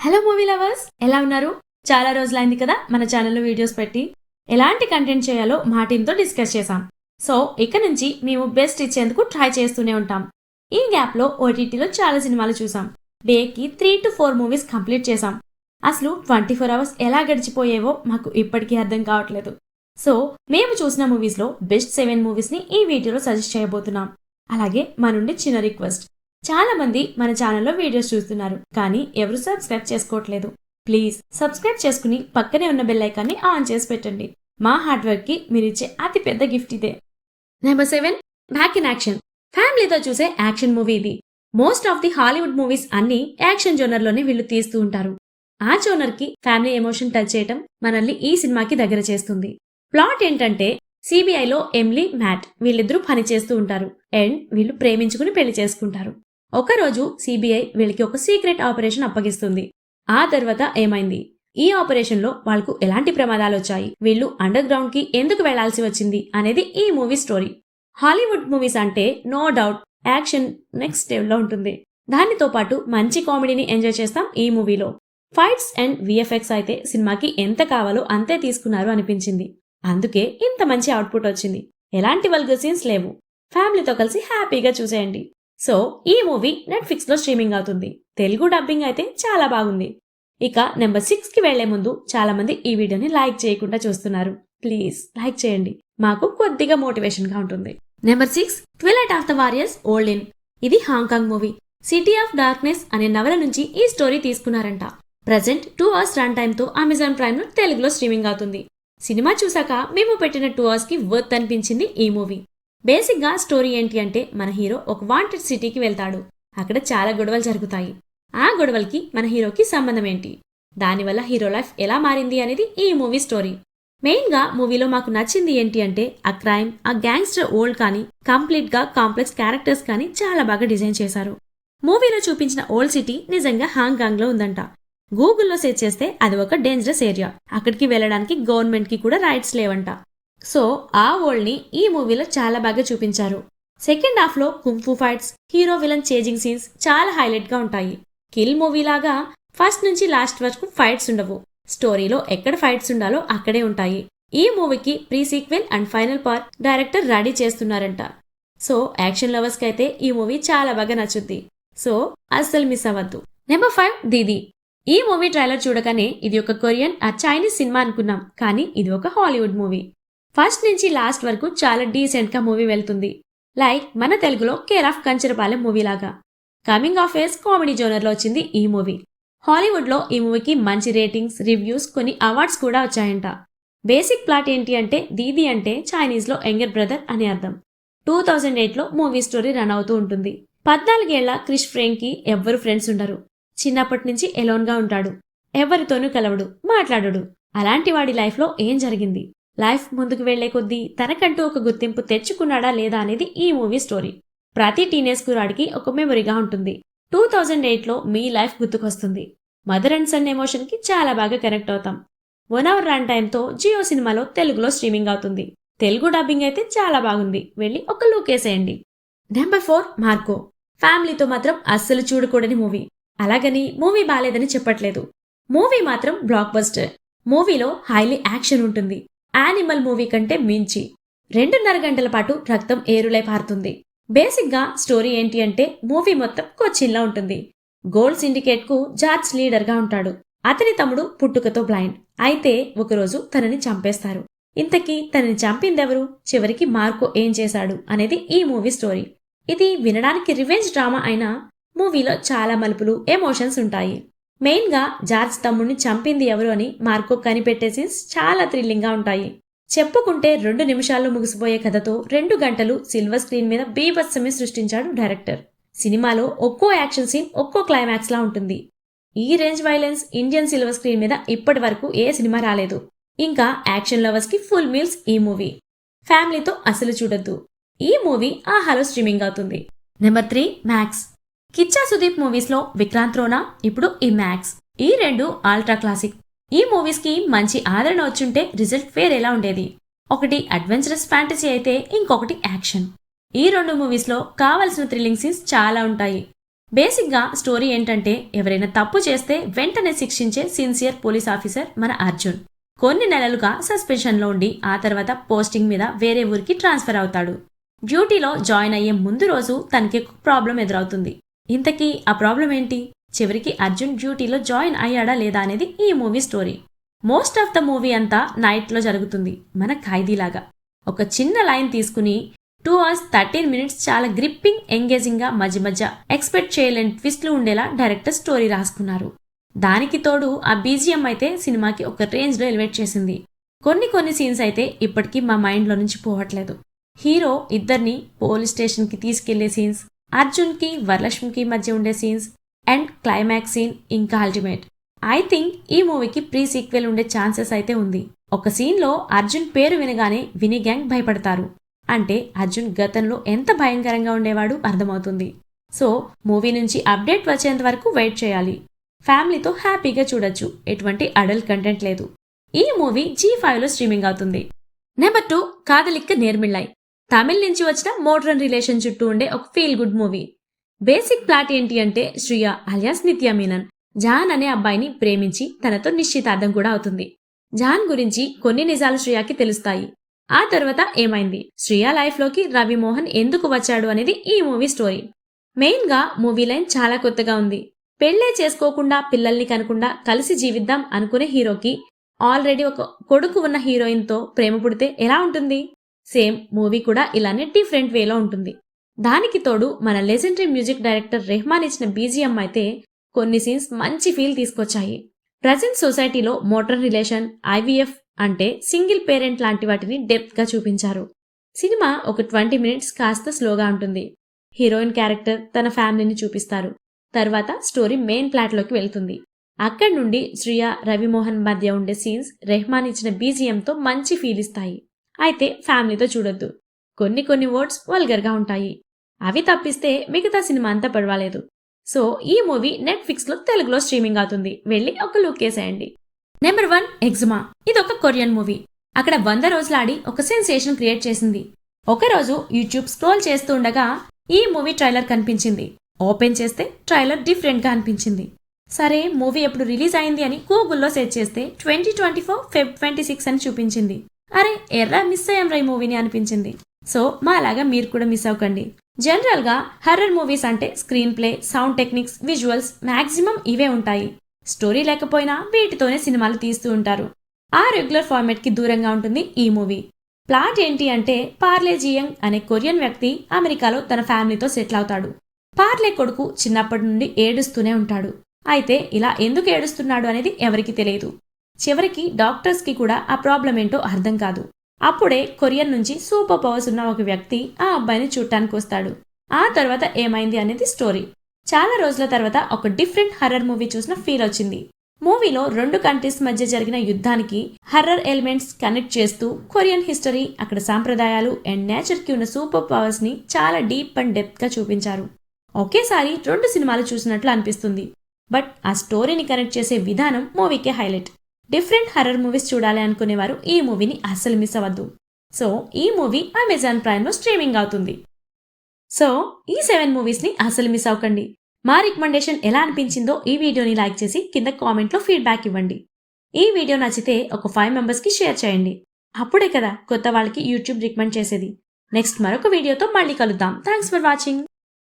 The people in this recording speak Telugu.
హలో మూవీ లవర్స్, ఎలా ఉన్నారు? చాలా రోజులైంది కదా మన ఛానల్లో వీడియోస్ పెట్టి. ఎలాంటి కంటెంట్ చేయాలో మా టీంతో డిస్కస్ చేశాం. సో ఇక నుంచి మేము బెస్ట్ ఇచ్చేందుకు ట్రై చేస్తూనే ఉంటాం. ఈ గ్యాప్లో ఓటీటీలో చాలా సినిమాలు చూసాం. డేకి 3 to 4 మూవీస్ కంప్లీట్ చేశాం. అసలు 24 అవర్స్ ఎలా గడిచిపోయేవో మాకు ఇప్పటికీ అర్థం కావట్లేదు. సో మేము చూసిన మూవీస్లో బెస్ట్ 7 మూవీస్ని ఈ వీడియోలో సజెస్ట్ చేయబోతున్నాం. అలాగే మా నుండి చిన్న రిక్వెస్ట్, చాలా మంది మన ఛానల్లో వీడియోస్ చూస్తున్నారు, కానీ ఎవరు సబ్స్క్రైబ్ చేసుకోవట్లేదు. ప్లీజ్ సబ్స్క్రైబ్ చేసుకుని పక్కనే ఉన్న బెల్ ఐకాన్ని ఆన్ చేసి పెట్టండి. మా హార్డ్ వర్క్ కి మీరిచ్చే అతి పెద్ద గిఫ్ట్ ఇదే. Number 7, back in action. ఫ్యామిలీతో చూసే యాక్షన్ మూవీ ఇది. Most of the Hollywood movies అన్ని యాక్షన్ జోనర్ లోనే వీళ్ళు తీస్తూ ఉంటారు. ఆ జోనర్ కి ఫ్యామిలీ ఎమోషన్ టచ్ చేయటం మనల్ని ఈ సినిమాకి దగ్గర చేస్తుంది. ప్లాట్ ఏంటంటే, సిబిఐలో ఎమ్లీ, మ్యాట్ వీళ్ళిద్దరూ పని చేస్తూ ఉంటారు అండ్ వీళ్ళు ప్రేమించుకుని పెళ్లి చేసుకుంటారు. ఒకరోజు సిబిఐ వీళ్ళకి ఒక సీక్రెట్ ఆపరేషన్ అప్పగిస్తుంది. ఆ తర్వాత ఏమైంది, ఈ ఆపరేషన్ లో వాళ్లకు ఎలాంటి ప్రమాదాలు వచ్చాయి, వీళ్ళు అండర్ గ్రౌండ్ కి ఎందుకు వెళ్లాల్సి వచ్చింది అనేది ఈ మూవీ స్టోరీ. హాలీవుడ్ మూవీస్ అంటే no doubt action next step లో ఉంటుంది. దానితో పాటు మంచి కామెడీని ఎంజాయ్ చేస్తాం ఈ మూవీలో. ఫైట్స్ అండ్ విఎఫ్ఎక్స్ అయితే సినిమాకి ఎంత కావాలో అంతే తీసుకున్నారు అనిపించింది. అందుకే ఇంత మంచి అవుట్పుట్ వచ్చింది. ఎలాంటి వల్గర్ సీన్స్ లేవు. ఫ్యామిలీతో కలిసి హ్యాపీగా చూసేయండి. సో ఈ మూవీ నెట్ఫ్లిక్స్ లో స్ట్రీమింగ్ అవుతుంది. తెలుగు డబ్బింగ్ అయితే చాలా బాగుంది. ఇక నెంబర్ 6 కి వెళ్లే ముందు చాలా మంది ఈ వీడియోని లైక్ చేయకుండా చూస్తున్నారు. ప్లీజ్ లైక్ చేయండి, మాకు కొద్దిగా మోటివేషన్ గా ఉంటుంది. Number 6, twilight of the warriors walled in. ఇది Hong Kong movie. City of darkness అనే నవల నుంచి ఈ స్టోరీ తీసుకున్నారంట. ప్రజెంట్ 2 hours రన్ టైమ్ తో అమెజాన్ ప్రైమ్ లో తెలుగులో స్ట్రీమింగ్ అవుతుంది. సినిమా చూసాక మేము పెట్టిన 2 hours కి వర్త్ అనిపించింది ఈ మూవీ. బేసిక్ గా స్టోరీ ఏంటి అంటే, మన హీరో ఒక వాంటెడ్ సిటీకి వెళ్తాడు. అక్కడ చాలా గొడవలు జరుగుతాయి. ఆ గొడవలకి మన హీరోకి సంబంధం ఏంటి, దానివల్ల హీరో లైఫ్ ఎలా మారింది అనేది ఈ మూవీ స్టోరీ. మెయిన్ గా మూవీలో మాకు నచ్చింది ఏంటి అంటే, ఆ క్రైమ్, ఆ గ్యాంగ్స్టర్ ఓల్డ్ కానీ కంప్లీట్ గా కాంప్లెక్స్ క్యారెక్టర్స్ కానీ చాలా బాగా డిజైన్ చేశారు. మూవీలో చూపించిన ఓల్డ్ సిటీ నిజంగా హాంకాంగ్ లో ఉందంట. గూగుల్లో సెర్చ్ చేస్తే అది ఒక డేంజరస్ ఏరియా. అక్కడికి వెళ్ళడానికి గవర్నమెంట్ కి కూడా రైట్స్ లేవంట. సో ఆ వరల్డ్ ని ఈ మూవీలో చాలా బాగా చూపించారు. సెకండ్ హాఫ్ లో kung fu fights, hero villain chasing scenes చాలా హైలైట్ గా ఉంటాయి. కిల్ మూవీ లాగా ఫస్ట్ నుంచి లాస్ట్ వరకు ఫైట్స్ ఉండవు. స్టోరీలో ఎక్కడ ఫైట్స్ ఉండాలో అక్కడే ఉంటాయి. ఈ మూవీకి pre sequel and final part director ready చేస్తున్నారంట. సో యాక్షన్ లవర్స్ కి అయితే ఈ మూవీ చాలా బాగా నచ్చుద్ది. సో అస్సలు మిస్ అవ్వద్దు. నెంబర్ 5, దీది. ఈ మూవీ ట్రైలర్ చూడగానే ఇది ఒక కొరియన్ ఆ చైనీస్ సినిమా అనుకున్నాం, కానీ ఇది ఒక హాలీవుడ్ మూవీ. ఫస్ట్ నుంచి లాస్ట్ వరకు చాలా డీసెంట్ గా మూవీ వెళ్తుంది. లైక్ మన తెలుగులో కేర్ ఆఫ్ కంచరపాలెం మూవీ లాగా. Coming of age comedy genre లో వచ్చింది ఈ మూవీ. హాలీవుడ్ లో ఈ మూవీకి మంచి రేటింగ్స్, రివ్యూస్, కొన్ని అవార్డ్స్ కూడా వచ్చాయంట. బేసిక్ ప్లాట్ ఏంటి అంటే, దీది అంటే చైనీస్ లో యంగర్ బ్రదర్ అని అర్థం. 2008 లో మూవీ స్టోరీ రన్ అవుతూ ఉంటుంది. 14 ఏళ్ల క్రిష్ ఫ్రేంక్ కి ఎవ్వరు ఫ్రెండ్స్ ఉండరు. చిన్నప్పటి నుంచి ఎలోన్ గా ఉంటాడు. ఎవరితోనూ కలవడు, మాట్లాడడు. అలాంటి వాడి లైఫ్ లో ఏం జరిగింది, లైఫ్ ముందుకు వెళ్లే కొద్దీ తనకంటూ ఒక గుర్తింపు తెచ్చుకున్నాడా లేదా అనేది ఈ మూవీ స్టోరీ. ప్రతి టీనేజ్ కురాడికి ఒక మెమొరీగా ఉంటుంది. 2008 లో మీ లైఫ్ గుర్తుకొస్తుంది. మదర్ అండ్ సన్ ఎమోషన్ కి చాలా బాగా కనెక్ట్ అవుతాం. 1 hour రన్ టైమ్ తో జియో సినిమాలో తెలుగులో స్ట్రీమింగ్ అవుతుంది. తెలుగు డబ్బింగ్ అయితే చాలా బాగుంది, వెళ్ళి ఒక లుక్ వేసేయండి. Number 4, Marco. ఫ్యామిలీతో మాత్రం అస్సలు చూడకూడని మూవీ. అలాగని మూవీ బాలేదని చెప్పట్లేదు. మూవీ మాత్రం బ్లాక్ బస్టర్. మూవీలో హైలీ యాక్షన్ ఉంటుంది. యానిమల్ మూవీ కంటే మించి 2.5 గంటల పాటు రక్తం ఏరులై పారుతుంది. బేసిక్ గా స్టోరీ ఏంటి అంటే, మూవీ మొత్తం కొచ్చిన్లా ఉంటుంది. గోల్డ్ సిండికేట్ కు జార్జ్ లీడర్ గా ఉంటాడు. అతని తమ్ముడు పుట్టుకతో బ్లైండ్. అయితే ఒకరోజు తనని చంపేస్తారు. ఇంతకీ తనని చంపిందెవరు, చివరికి మార్కో ఏం చేశాడు అనేది ఈ మూవీ స్టోరీ. ఇది వినడానికి రివెంజ్ డ్రామా అయినా మూవీలో చాలా మలుపులు, ఎమోషన్స్ ఉంటాయి. మెయిన్ గా జార్జ్ తమ్ముడిని చంపింది ఎవరు అని మార్కో కనిపెట్టే సీన్స్ చాలా థ్రిల్లింగ్ గా ఉంటాయి. చెప్పుకుంటే 2 నిమిషాల్లో ముగిసిపోయే కథతో 2 గంటలు సిల్వర్ స్క్రీన్ మీద బీభత్సమే సృష్టించాడు డైరెక్టర్. సినిమాలో ఒక్కో యాక్షన్ సీన్ ఒక్కో క్లైమాక్స్ లా ఉంటుంది. ఈ range violence Indian silver screen మీద ఇప్పటి వరకు ఏ సినిమా రాలేదు. ఇంకా యాక్షన్ లవర్స్ కి ఫుల్ మీల్స్ ఈ మూవీ. ఫ్యామిలీతో అసలు చూడొద్దు. ఈ మూవీ ఆహాలో స్ట్రీమింగ్ అవుతుంది. Number 3, max. Kichcha Sudeep movies లో విక్రాంత్ రోనా, ఇప్పుడు ఈ మ్యాక్స్. ఈ 2 అల్ట్రా క్లాసిక్. ఈ మూవీస్ కి మంచి ఆదరణ వచ్చుంటే రిజల్ట్ వేరేలా ఉండేది. ఒకటి అడ్వెంచరస్ ఫ్యాంటసీ అయితే ఇంకొకటి యాక్షన్. ఈ 2 మూవీస్ లో కావలసిన థ్రిల్లింగ్ సీన్స్ చాలా ఉంటాయి. బేసిక్గా స్టోరీ ఏంటంటే ఎవరైనా తప్పు చేస్తే వెంటనే శిక్షించే సిన్సియర్ పోలీస్ ఆఫీసర్ మన అర్జున్ కొన్ని నెలలుగా సస్పెన్షన్లో ఉండి ఆ తర్వాత పోస్టింగ్ మీద వేరే ఊరికి ట్రాన్స్ఫర్ అవుతాడు. డ్యూటీలో జాయిన్ అయ్యే ముందు రోజు తనకి ప్రాబ్లం ఎదురవుతుంది. ఇంతకీ ఆ ప్రాబ్లం ఏంటి, చివరికి అర్జున్ డ్యూటీలో జాయిన్ అయ్యాడా లేదా అనేది ఈ movie story. Most of the movie అంతా నైట్లో జరుగుతుంది. మన ఖైదీలాగా ఒక చిన్న లైన్ తీసుకుని 2 hours 13 minutes చాలా గ్రిప్పింగ్ ఎంగేజింగ్ గా మధ్య మధ్య ఎక్స్పెక్ట్ చేయలేని ట్విస్ట్లు ఉండేలా డైరెక్టర్ స్టోరీ రాసుకున్నారు. దానికి తోడు ఆ బీజిఎం అయితే సినిమాకి ఒక రేంజ్ లో ఎలివేట్ చేసింది. కొన్ని సీన్స్ అయితే ఇప్పటికీ మా మైండ్ లో నుంచి పోవట్లేదు. హీరో ఇద్దరిని పోలీస్ స్టేషన్ కి తీసుకెళ్లే సీన్స్, అర్జున్ కి వరలక్ష్మికి మధ్య ఉండే సీన్స్ అండ్ క్లైమాక్స్ సీన్ ఇంకా అల్టిమేట్. ఐ థింక్ ఈ మూవీకి ప్రీ సీక్వెల్ ఉండే ఛాన్సెస్ అయితే ఉంది. ఒక సీన్లో అర్జున్ పేరు వినగానే విని గ్యాంగ్ భయపడతారు. అంటే అర్జున్ గతంలో ఎంత భయంకరంగా ఉండేవాడు అర్థమవుతుంది. సో మూవీ నుంచి అప్డేట్ వచ్చేంత వరకు వెయిట్ చేయాలి. ఫ్యామిలీతో హ్యాపీగా చూడొచ్చు. ఎటువంటి అడల్ట్ కంటెంట్ లేదు. ఈ మూవీ G5లో స్ట్రీమింగ్ అవుతుంది. నెంబర్ 2 కాదలిక్క నేర్మిళ్ళాయ్. తమిళ్ నుంచి వచ్చిన మోడ్రన్ రిలేషన్ చుట్టూ ఉండే ఒక feel good movie. Basic plot ఏంటి అంటే శ్రియ అలియాస్ నిత్యా మీనన్ జాన్ అనే అబ్బాయిని ప్రేమించి తనతో నిశ్చితార్థం కూడా అవుతుంది. జాన్ గురించి కొన్ని నిజాలు శ్రియకి తెలుస్తాయి. ఆ తర్వాత ఏమైంది, శ్రియ లైఫ్లోకి రవి మోహన్ ఎందుకు వచ్చాడు అనేది ఈ మూవీ స్టోరీ. మెయిన్గా మూవీ లైన్ చాలా కొత్తగా ఉంది. పెళ్లే చేసుకోకుండా పిల్లల్ని కనకుండా కలిసి జీవిద్దాం అనుకునే హీరోకి ఆల్రెడీ ఒక కొడుకు ఉన్న హీరోయిన్తో ప్రేమ పుడితే ఎలా ఉంటుంది? సేమ్ మూవీ కూడా ఇలానే డిఫరెంట్ వేలో ఉంటుంది. దానికి తోడు మన లెజెండరీ మ్యూజిక్ డైరెక్టర్ రెహమాన్ ఇచ్చిన బీజిఎం అయితే కొన్ని సీన్స్ మంచి ఫీల్ తీసుకొచ్చాయి. ప్రజెంట్ సొసైటీలో మోడ్రన్ రిలేషన్, IVF అంటే సింగిల్ పేరెంట్ లాంటి వాటిని డెప్త్ గా చూపించారు. సినిమా ఒక 20 minutes కాస్త స్లోగా ఉంటుంది. హీరోయిన్ క్యారెక్టర్ తన ఫ్యామిలీని చూపిస్తారు. తర్వాత స్టోరీ మెయిన్ ప్లాట్లోకి వెళ్తుంది. అక్కడి నుండి శ్రియ రవిమోహన్ మధ్య ఉండే సీన్స్ రెహమాన్ ఇచ్చిన బీజిఎంతో మంచి ఫీల్ ఇస్తాయి. అయితే ఫ్యామిలీతో చూడొద్దు. కొన్ని వర్డ్స్ వల్గర్గా ఉంటాయి. అవి తప్పిస్తే మిగతా సినిమా అంతా పర్వాలేదు. సో ఈ మూవీ నెట్ఫ్లిక్స్లో తెలుగులో స్ట్రీమింగ్ అవుతుంది. వెళ్ళి ఒక లుక్ వేసేయండి. నెంబర్ 1 ఎగ్జమా. ఇదొక కొరియన్ మూవీ. అక్కడ 100 రోజులాడి ఒక సెన్సేషన్ క్రియేట్ చేసింది. ఒకరోజు యూట్యూబ్ స్క్రోల్ చేస్తూ ఉండగా ఈ మూవీ ట్రైలర్ కనిపించింది. ఓపెన్ చేస్తే ట్రైలర్ డిఫరెంట్గా అనిపించింది. సరే మూవీ ఎప్పుడు రిలీజ్ అయింది అని గూగుల్లో సెర్చ్ చేస్తే 2024 Feb 26 అని చూపించింది. అరే ఎర్రా మిస్ అయ్యాం రా ఈ మూవీని అనిపించింది. సో మా అలాగా మీరు కూడా మిస్ అవ్వకండి. జనరల్ గా హర్రర్ మూవీస్ అంటే screen play, sound techniques, visuals maximum ఇవే ఉంటాయి. స్టోరీ లేకపోయినా వీటితోనే సినిమాలు తీస్తూ ఉంటారు. ఆ రెగ్యులర్ ఫార్మాట్ కి దూరంగా ఉంటుంది ఈ మూవీ. ప్లాట్ ఏంటి అంటే పార్లే జియంగ్ అనే కొరియన్ వ్యక్తి అమెరికాలో తన ఫ్యామిలీతో సెటిల్ అవుతాడు. పార్లే కొడుకు చిన్నప్పటి నుండి ఏడుస్తూనే ఉంటాడు. అయితే ఇలా ఎందుకు ఏడుస్తున్నాడు అనేది ఎవరికి తెలియదు. చివరికి డాక్టర్స్ కి కూడా ఆ ప్రాబ్లం ఏంటో అర్థం కాదు. అప్పుడే కొరియన్ నుంచి సూపర్ పవర్స్ ఉన్న ఒక వ్యక్తి ఆ అబ్బాయిని చూడటానికి వస్తాడు. ఆ తర్వాత ఏమైంది అనేది స్టోరీ. చాలా రోజుల తర్వాత ఒక డిఫరెంట్ హర్రర్ మూవీ చూసిన ఫీల్ వచ్చింది. మూవీలో 2 కంట్రీస్ మధ్య జరిగిన యుద్ధానికి హర్రర్ ఎలిమెంట్స్ కనెక్ట్ చేస్తూ కొరియన్ హిస్టరీ, అక్కడ సాంప్రదాయాలు అండ్ నేచర్ కి ఉన్న సూపర్ పవర్స్ ని చాలా డీప్ అండ్ డెప్త్ గా చూపించారు. ఒకేసారి 2 సినిమాలు చూసినట్లు అనిపిస్తుంది. బట్ ఆ స్టోరీని కనెక్ట్ చేసే విధానం మూవీకే హైలైట్. డిఫరెంట్ హర్రర్ మూవీస్ చూడాలి అనుకునేవారు ఈ మూవీని అస్సలు మిస్ అవ్వద్దు. సో ఈ మూవీ అమెజాన్ ప్రైమ్లో స్ట్రీమింగ్ అవుతుంది. సో ఈ 7 మూవీస్ని అస్సలు మిస్ అవ్వకండి. మా రికమెండేషన్ ఎలా అనిపించిందో ఈ వీడియోని లైక్ చేసి కింద కామెంట్లో ఫీడ్బ్యాక్ ఇవ్వండి. ఈ వీడియో నచ్చితే ఒక 5 మెంబర్స్కి షేర్ చేయండి. అప్పుడే కదా కొత్త వాళ్ళకి యూట్యూబ్ రికమెండ్ చేసేది. నెక్స్ట్ మరొక వీడియోతో మళ్ళీ కలుద్దాం. Thanks for watching.